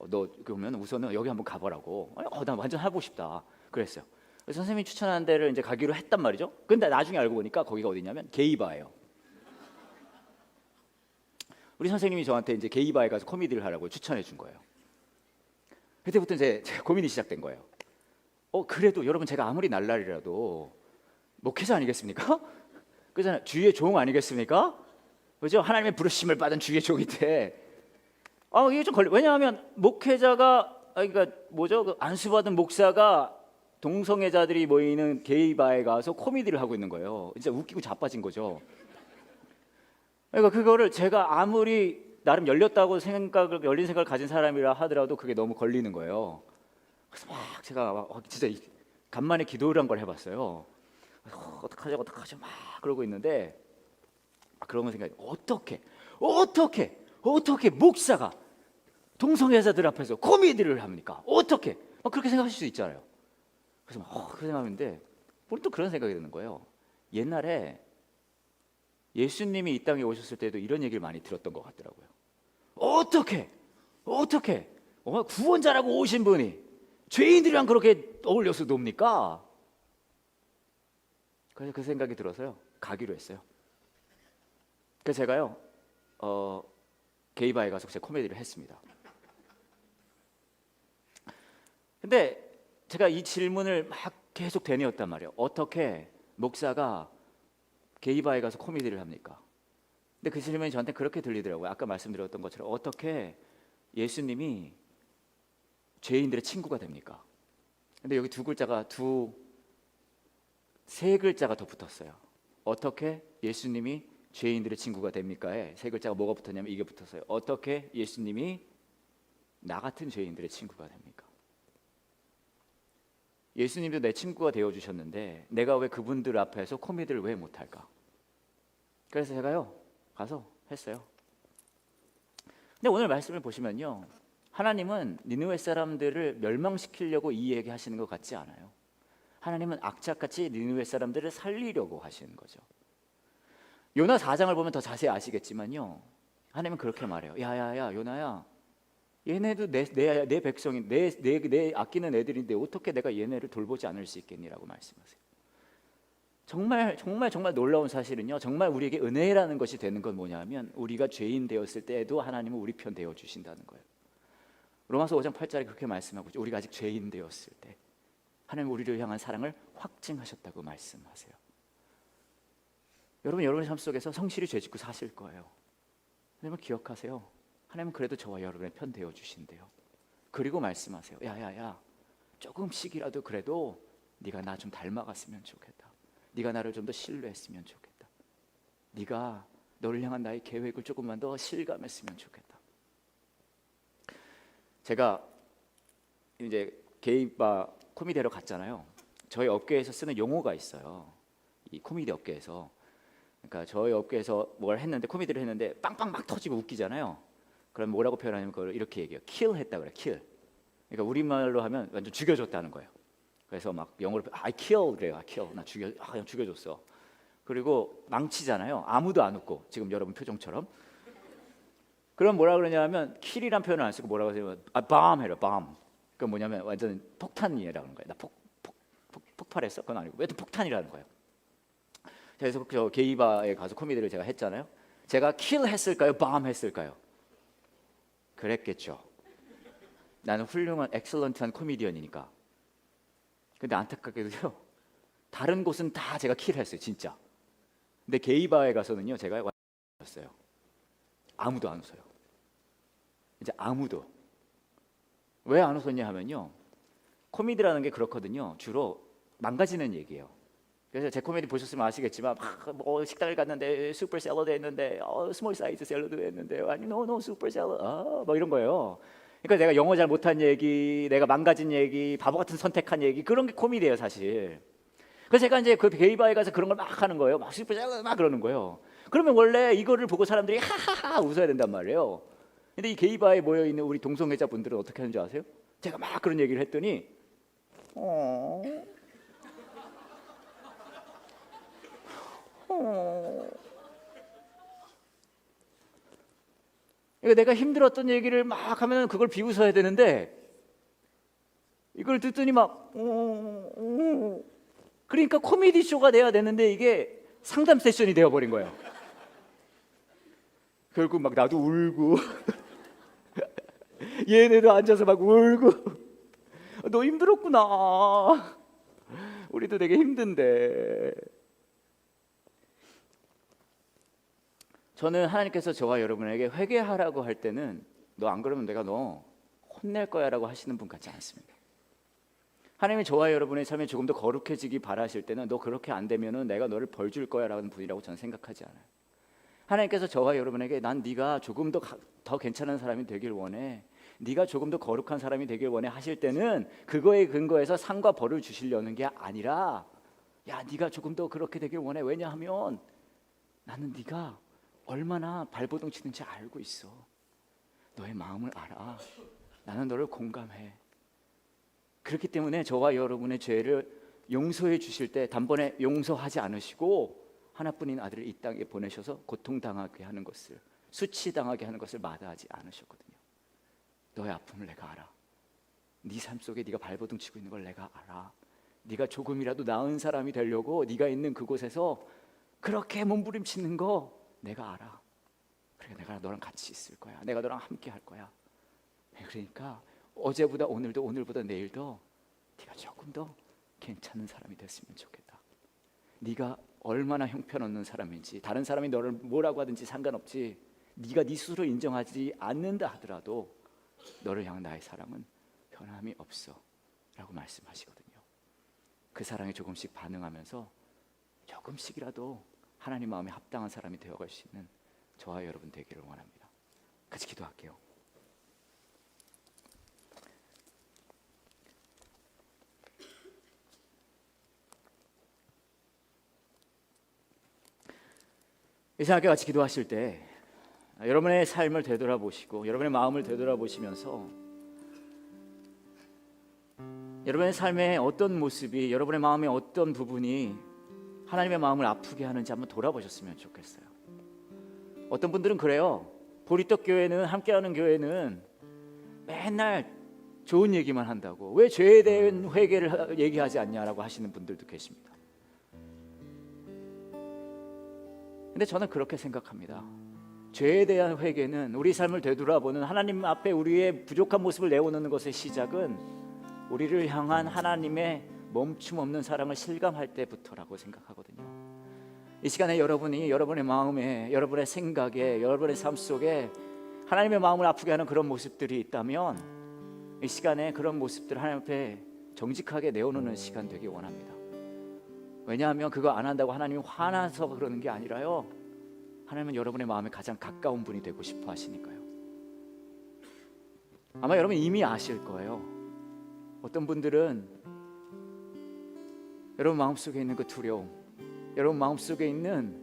너 그러면 우선은 여기 한번 가보라고. 나 완전 해보고 싶다 그랬어요. 그래서 선생님이 추천한 데를 이제 가기로 했단 말이죠. 근데 나중에 알고 보니까 거기가 어디냐면 게이바예요. 우리 선생님이 저한테 이제 게이바에 가서 코미디를 하라고 추천해 준 거예요. 그때부터 이제 고민이 시작된 거예요. 그래도 여러분, 제가 아무리 날라리라도 목회자 아니겠습니까? 그잖아요. 주의 종 아니겠습니까? 그죠? 하나님의 부르심을 받은 주의 종인데, 이게 좀 왜냐하면 목회자가, 그러니까 뭐죠? 그 안수받은 목사가 동성애자들이 모이는 게이바에 가서 코미디를 하고 있는 거예요. 진짜 웃기고 자빠진 거죠. 그러니까 그거를 제가 아무리 나름 열린 생각을 가진 사람이라 하더라도 그게 너무 걸리는 거예요. 그래서 막 제가 진짜 간만에 기도를 한 걸 해봤어요. 어떡하죠 막 그러고 있는데, 그런 생각이, 어떻게 목사가 동성애자들 앞에서 코미디를 합니까? 어떻게? 그렇게 생각하실 수 있잖아요. 그래서 그 생각하는데 또 그런 생각이 드는 거예요. 옛날에 예수님이 이 땅에 오셨을 때도 이런 얘기를 많이 들었던 것 같더라고요. 어떻게 구원자라고 오신 분이 죄인들이랑 그렇게 어울려서 놉니까? 그래서 그 생각이 들어서요, 가기로 했어요. 그래서 제가요, 게이바에 가서 제 코미디를 했습니다. 근데 제가 이 질문을 막 계속 되뇌었단 말이에요. 어떻게 목사가 게이바에 가서 코미디를 합니까? 근데 그 질문이 저한테 그렇게 들리더라고요. 아까 말씀드렸던 것처럼, 어떻게 예수님이 죄인들의 친구가 됩니까? 근데 여기 세 글자가 더 붙었어요. 어떻게 예수님이 죄인들의 친구가 됩니까에 세 글자가 뭐가 붙었냐면 이게 붙었어요. 어떻게 예수님이 나 같은 죄인들의 친구가 됩니까? 예수님도 내 친구가 되어주셨는데 내가 왜 그분들 앞에서 코미디를 왜 못할까? 그래서 제가요, 가서 했어요. 근데 오늘 말씀을 보시면요, 하나님은 니느웨 사람들을 멸망시키려고 이 얘기 하시는 것 같지 않아요. 하나님은 악착같이 니느웨 사람들을 살리려고 하시는 거죠. 요나 4장을 보면 더 자세히 아시겠지만요, 하나님은 그렇게 말해요. 야야야 요나야, 얘네도 내 백성이 내 아끼는 애들인데 어떻게 내가 얘네를 돌보지 않을 수 있겠니라고 말씀하세요. 정말 놀라운 사실은요, 정말 우리에게 은혜라는 것이 되는 건 뭐냐면 우리가 죄인 되었을 때에도 하나님은 우리 편 되어 주신다는 거예요. 로마서 5장 8절에 그렇게 말씀하고 있죠. 우리가 아직 죄인 되었을 때 하나님 우리를 향한 사랑을 확증하셨다고 말씀하세요. 여러분, 여러분의 삶 속에서 성실히 죄 짓고 사실 거예요. 하나님은 기억하세요. 하나님은 그래도 저와 여러분의 편 되어 주신대요. 그리고 말씀하세요. 야야야, 조금씩이라도 그래도 네가 나 좀 닮아갔으면 좋겠다. 네가 나를 좀 더 신뢰했으면 좋겠다. 네가 너를 향한 나의 계획을 조금만 더 실감했으면 좋겠다. 제가 이제 게이바 코미디로 갔잖아요. 저희 업계에서 쓰는 용어가 있어요. 이 코미디 업계에서. 그러니까 저희 업계에서 뭘 했는데, 코미디를 했는데 빵빵 막 터지고 웃기잖아요. 그럼 뭐라고 표현하냐면 그걸 이렇게 얘기해요. kill 했다 그래. kill. 그러니까 우리말로 하면 완전 죽여줬다는 거예요. 그래서 막 영어로 I kill 그래요. I kill. 나 그냥 죽여줬어. 그리고 망치잖아요. 아무도 안 웃고, 지금 여러분 표정처럼. 그럼 뭐라 그러냐면 kill이란 표현을 안 쓰고 뭐라고 하냐면 bomb 해요. bomb. 그건 뭐냐면 완전 폭탄이라는 거예요. 나 폭발했어? 그건 아니고 왜또 폭탄이라는 거예요. 그래서 저 게이바에 가서 코미디를 제가 했잖아요. 제가 kill 했을까요? bomb 했을까요? 그랬겠죠. 나는 훌륭한 엑셀런트한 코미디언이니까. 근데 안타깝게도요, 다른 곳은 다 제가 kill 했어요, 진짜. 근데 게이바에 가서는요, 제가 왔어요. 아무도 안 웃어요. 이제 아무도. 왜 안 웃었냐 하면요, 코미디라는 게 그렇거든요. 주로 망가지는 얘기예요. 그래서 제 코미디 보셨으면 아시겠지만 뭐 식당을 갔는데 슈퍼 샐러드 했는데 스몰 사이즈 샐러드 했는데 아니 노 슈퍼 샐러드 뭐 이런 거예요. 그러니까 내가 영어 잘 못한 얘기, 내가 망가진 얘기, 바보 같은 선택한 얘기, 그런 게 코미디예요 사실. 그래서 제가 이제 그 게이바에 가서 그런 걸 막 하는 거예요. 막 슈퍼 샐러드 막 그러는 거예요. 그러면 원래 이거를 보고 사람들이 하하하 웃어야 된단 말이에요. 근데 이 게이바에 모여 있는 우리 동성애자 분들은 어떻게 하는 줄 아세요? 제가 막 그런 얘기를 했더니 그러니까 내가 힘들었던 얘기를 막 하면 그걸 비웃어야 되는데 이걸 듣더니 막 그러니까 코미디 쇼가 돼야 되는데 이게 상담 세션이 되어버린 거예요. 결국 막 나도 울고 얘네도 앉아서 막 울고 너 힘들었구나. 우리도 되게 힘든데. 저는 하나님께서 저와 여러분에게 회개하라고 할 때는 너 안 그러면 내가 너 혼낼 거야 라고 하시는 분 같지 않습니다. 하나님이 저와 여러분의 삶이 조금 더 거룩해지기 바라실 때는 너 그렇게 안 되면은 내가 너를 벌 줄 거야 라는 분이라고 저는 생각하지 않아요. 하나님께서 저와 여러분에게 난 네가 조금 더 괜찮은 사람이 되길 원해, 네가 조금 더 거룩한 사람이 되길 원해 하실 때는 그거에 근거해서 상과 벌을 주시려는 게 아니라 야 네가 조금 더 그렇게 되길 원해. 왜냐하면 나는 네가 얼마나 발버둥 치는지 알고 있어. 너의 마음을 알아. 나는 너를 공감해. 그렇기 때문에 저와 여러분의 죄를 용서해 주실 때 단번에 용서하지 않으시고 하나뿐인 아들을 이 땅에 보내셔서 고통당하게 하는 것을, 수치당하게 하는 것을 마다하지 않으셨거든요. 너의 아픔을 내가 알아. 네 삶 속에 네가 발버둥 치고 있는 걸 내가 알아. 네가 조금이라도 나은 사람이 되려고 네가 있는 그곳에서 그렇게 몸부림치는 거 내가 알아. 그러니까 내가 너랑 같이 있을 거야. 내가 너랑 함께 할 거야. 그러니까 어제보다 오늘도, 오늘보다 내일도 네가 조금 더 괜찮은 사람이 됐으면 좋겠다. 네가 얼마나 형편없는 사람인지, 다른 사람이 너를 뭐라고 하든지 상관없지, 네가 네 스스로 인정하지 않는다 하더라도 너를 향한 나의 사랑은 변함이 없어 라고 말씀하시거든요. 그 사랑에 조금씩 반응하면서 조금씩이라도 하나님 마음에 합당한 사람이 되어갈 수 있는 저와 여러분 되기를 원합니다. 같이 기도할게요. 이 생각에 같이 기도하실 때 여러분의 삶을 되돌아보시고 여러분의 마음을 되돌아보시면서 여러분의 삶의 어떤 모습이, 여러분의 마음의 어떤 부분이 하나님의 마음을 아프게 하는지 한번 돌아보셨으면 좋겠어요. 어떤 분들은 그래요. 보리떡 교회는, 함께하는 교회는 맨날 좋은 얘기만 한다고, 왜 죄에 대한 회개를 얘기하지 않냐라고 하시는 분들도 계십니다. 근데 저는 그렇게 생각합니다. 죄에 대한 회개는, 우리 삶을 되돌아보는, 하나님 앞에 우리의 부족한 모습을 내어놓는 것의 시작은 우리를 향한 하나님의 멈춤 없는 사랑을 실감할 때부터라고 생각하거든요. 이 시간에 여러분이 여러분의 마음에, 여러분의 생각에, 여러분의 삶 속에 하나님의 마음을 아프게 하는 그런 모습들이 있다면 이 시간에 그런 모습들을 하나님 앞에 정직하게 내어놓는 시간 되기 원합니다. 왜냐하면 그거 안 한다고 하나님이 화나서 그러는 게 아니라요, 하나님은 여러분의 마음에 가장 가까운 분이 되고 싶어 하시니까요. 아마 여러분 이미 아실 거예요. 어떤 분들은 여러분 마음속에 있는 그 두려움, 여러분 마음속에 있는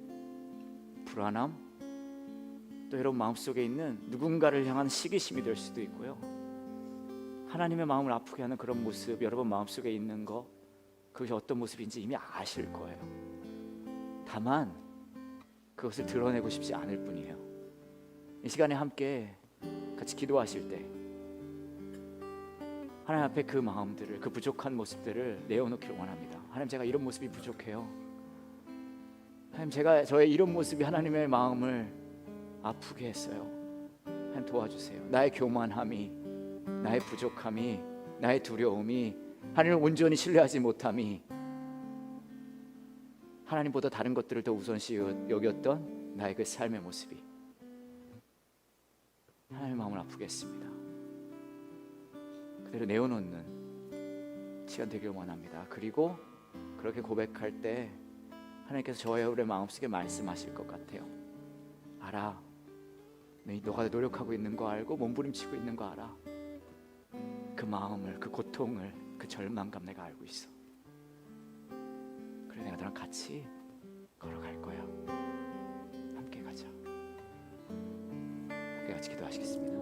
불안함, 또 여러분 마음속에 있는 누군가를 향한 시기심이 될 수도 있고요, 하나님의 마음을 아프게 하는 그런 모습, 여러분 마음속에 있는 거, 그것이 어떤 모습인지 이미 아실 거예요. 다만 그것을 드러내고 싶지 않을 뿐이에요. 이 시간에 함께 같이 기도하실 때 하나님 앞에 그 마음들을, 그 부족한 모습들을 내어놓기를 원합니다. 하나님, 제가 이런 모습이 부족해요. 하나님, 제가 저의 이런 모습이 하나님의 마음을 아프게 했어요. 하나님 도와주세요. 나의 교만함이, 나의 부족함이, 나의 두려움이, 하나님을 온전히 신뢰하지 못함이, 하나님보다 다른 것들을 더 우선시 여겼던 나의 그 삶의 모습이 하나님의 마음을 아프게 했습니다. 그대로 내어놓는 시간 되기를 원합니다. 그리고 그렇게 고백할 때 하나님께서 저와 여러분의 마음속에 말씀하실 것 같아요. 알아, 너가 노력하고 있는 거 알고 몸부림치고 있는 거 알아. 그 마음을, 그 고통을, 그 절망감 내가 알고 있어. 그래, 내가 너랑 같이 걸어갈 거야. 함께 가자. 함께 같이 기도하시겠습니다.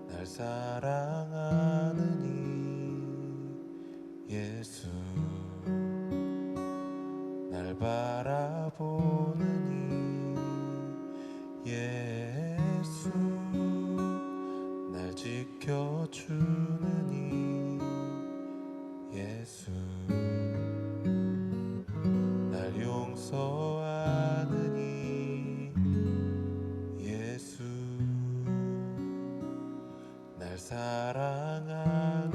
날 사랑하는 이 예수, 날 바라보는 이 예수, 날 지켜주는 이 예수, 날 용서하는 이 예수, 날 사랑하는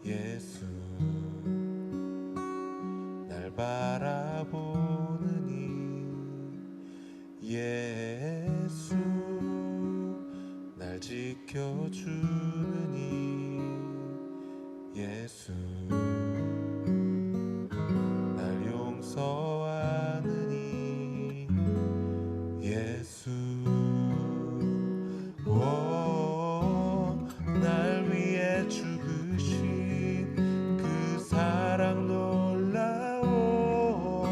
이 예수, 날 바라보는 이 예수, 날 지켜주는 이 예수, 날 용서하는 이 예수, 날 위해 죽으신 그 사랑 놀라워,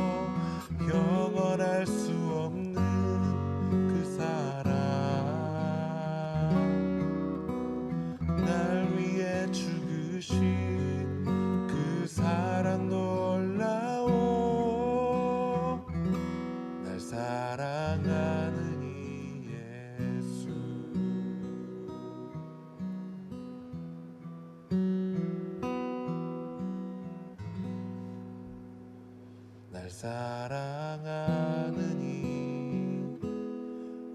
영원할 수 없는 그 사랑, 날 위해 죽으신 사랑하느니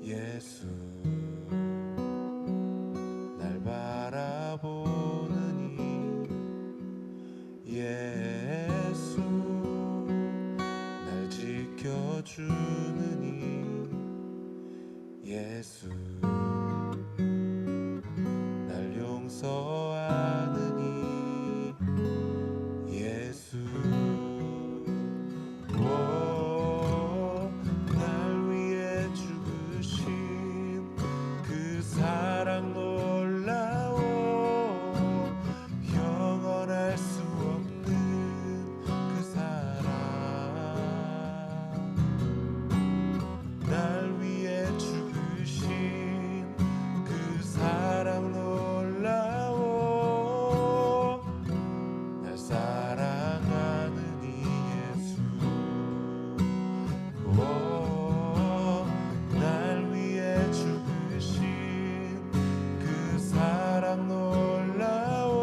예수 날 바라보느니 예수 날 지켜주느니 예수 날 용서하느니 예수 날 위해 죽으신 그 사랑 놀라워 영원할 수 없는 그 사랑 날 위해 죽으신 그 사랑 놀라워 날 사랑하느니 예수 날 위해 죽으신 그 사랑 놀라워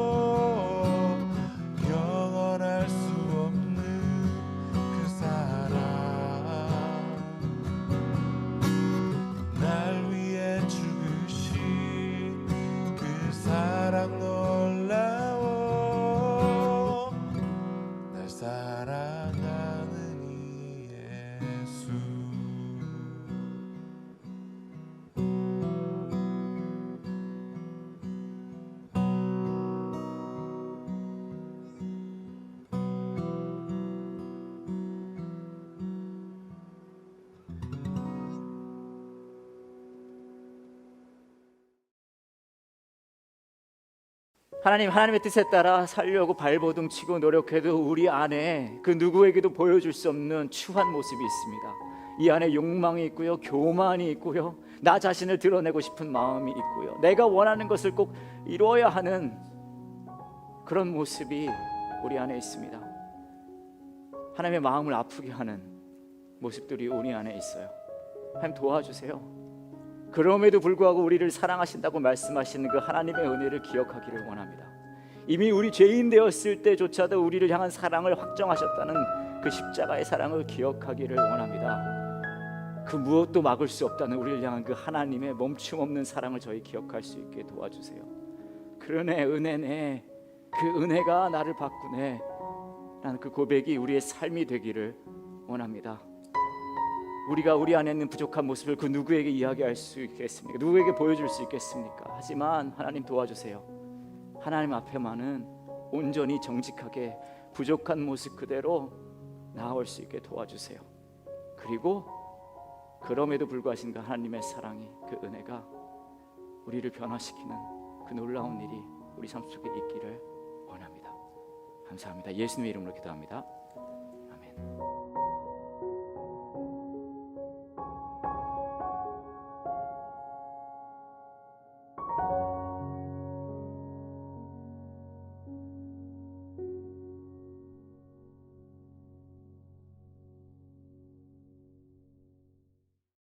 영원할 수 없는 그 사랑 날 위해 죽으신 그 사랑 놀라워 날 사랑하느니 예수 하나님의 뜻에 따라 살려고 발버둥 치고 노력해도 우리 안에 그 누구에게도 보여줄 수 없는 추한 모습이 있습니다. 이 안에 욕망이 있고요, 교만이 있고요, 나 자신을 드러내고 싶은 마음이 있고요, 내가 원하는 것을 꼭 이루어야 하는 그런 모습이 우리 안에 있습니다. 하나님의 마음을 아프게 하는 모습들이 우리 안에 있어요. 하나님 도와주세요. 그럼에도 불구하고 우리를 사랑하신다고 말씀하시는 그 하나님의 은혜를 기억하기를 원합니다. 이미 우리 죄인 되었을 때조차도 우리를 향한 사랑을 확정하셨다는 그 십자가의 사랑을 기억하기를 원합니다. 그 무엇도 막을 수 없다는 우리를 향한 그 하나님의 멈춤 없는 사랑을 저희 기억할 수 있게 도와주세요. 그러네, 은혜네, 그 은혜가 나를 바꾸네 라는 그 고백이 우리의 삶이 되기를 원합니다. 우리가 우리 안에 있는 부족한 모습을 그 누구에게 이야기할 수 있겠습니까? 누구에게 보여줄 수 있겠습니까? 하지만 하나님 도와주세요. 하나님 앞에만은 온전히 정직하게 부족한 모습 그대로 나아올 수 있게 도와주세요. 그리고 그럼에도 불구하신 그 하나님의 사랑이, 그 은혜가 우리를 변화시키는 그 놀라운 일이 우리 삶 속에 있기를 원합니다. 감사합니다. 예수님의 이름으로 기도합니다.